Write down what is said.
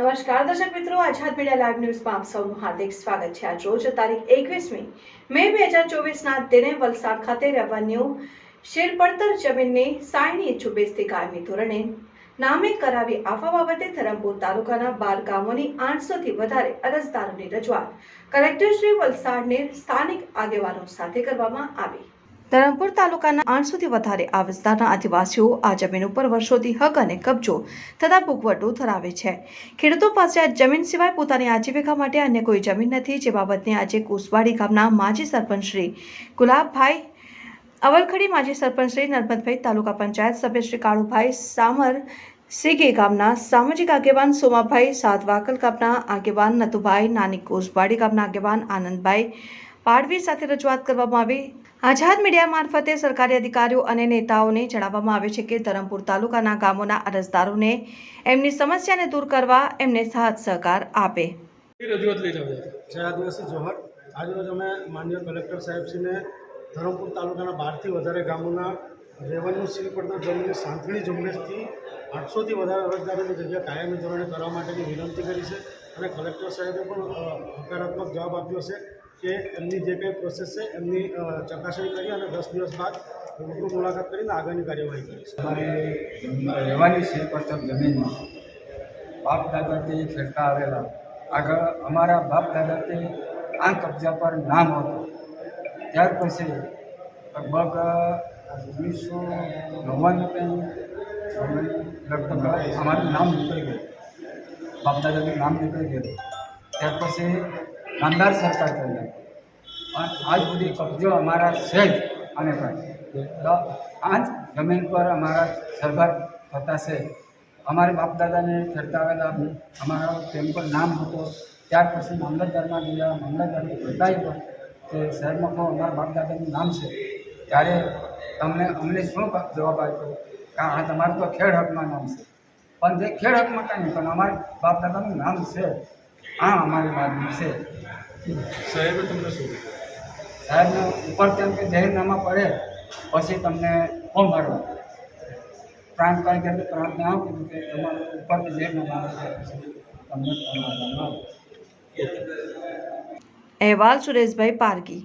નમસ્કાર દર્શક મિત્રો, આઝાદ મીડિયા લાઈવ ન્યૂઝમાં આપ સૌનું હાર્દિક સ્વાગત છે। આજ રોજ તારીખ 21મી મે 2024ના દિને વલસાડ ખાતે રેવન્યુ શેરપડતર જમીનની સાયની ઝુંબેશથી કાયમી ધોરણે નામે કરાવી આપવા બાબતે ધરમપુર તાલુકાના 12 ગામોની 800થી વધારે અરજદારોની રજૂઆત કલેક્ટર શ્રી વલસાડને સ્થાનિક આગેવાનો સાથે કરવામાં આવી। ધરમપુર તાલુકાના 800થી વધારે આ વિસ્તારના આદિવાસીઓ આ જમીન ઉપર વર્ષોથી હક અને કબજો તથા ભૂખવટો ધરાવે છે। ખેડૂતો પાસે આ જમીન સિવાય પોતાની આજીવિકા માટે અન્ય કોઈ જમીન નથી, જે બાબતને આજે કુસવાડી ગામના માજી સરપંચ શ્રી ગુલાબભાઈ અવલખડી, માજી સરપંચ શ્રી નર્મદભાઈ, તાલુકા પંચાયત સભ્ય શ્રી કાળુભાઈ સામર, સીગે ગામના સામાજિક આગેવાન સોમાભાઈ, સાતવાકલ ગામના આગેવાન નતુભાઈ, નાની કુસવાડી ગામના આગેવાન આનંદભાઈ પાડવી સાથે રજૂઆત કરવામાં આવી। આઝાદ મીડિયા મારફતે સરકારી અધિકારીઓ અને નેતાઓને જણાવવામાં આવે છે કે ધરમપુર તાલુકાના ગામોના અરજદારોને એમની સમસ્યાને દૂર કરવા એમને સાથ સહકાર આપે। જય આદિવાસી જોહર। આજરોજ અમે માનનીય કલેક્ટર સાહેબશ્રીને ધરમપુર તાલુકાના 12થી વધારે ગામોના રેવન્યુ શીલપડતર જમીનની સાંથણી ઝુંબેશથી 800થી વધારે અરજદારોની જગ્યા કાયમી ધોરણે કરવા માટેની વિનંતી કરી છે અને કલેક્ટર સાહેબે પણ હકારાત્મક જવાબ આપ્યો છે કે એમની જે કંઈ પ્રોસેસ છે એમની ચકાસણી કરી અને 10 દિવસ બાદ રૂબરૂ મુલાકાત કરીને આગળની કાર્યવાહી કરીશ। અમારી રહેવાની શીલપડતર જમીનમાં બાપ દાદાથી ફેરતા આવેલા આગળ અમારા બાપ દાદાથી આ કબજા પર નામ હતું, ત્યાર પછી લગભગ 1999 લગભગ અમારું નામ નીકળી ગયું, બાપ દાદાનું નામ નીકળી ગયું। ત્યાર પછી નામદાર સરકાર થઈ ગઈ અને આજ સુધી કબજો અમારા છે જ અને આ જ જમીન પર અમારા સરકાર થતા છે। અમારે બાપ દાદાને ફેરતા આવેલા અમારા તેમ પર નામ હતો, ત્યાર પછી મામલતદારમાં ગયા, મામલતદારને બતાવ્યું કે શહેરમાં પણ અમારા બાપ દાદાનું નામ છે, ત્યારે અમને શું જવાબ આપ્યો કે આ તમારું તો ખેડ હકમાં નામ છે, પણ જે ખેડ હકમાં કાંઈ નહીં, પણ અમારા બાપ દાદાનું નામ છે, આ અમારી માગણી છે। સાહેબે તમને શું સાહેબને ઉપર તેમ કે જાહેરનામા પડે પછી તમને ફોન મારવા પ્રાંત કાંઈ કે પ્રાંતને આવું કીધું કે તમારું ઉપરથી જાહેરનામા આવે પછી તમને ફોન મારવામાં આવે। અહેવાલ સુરેશભાઈ પારગી।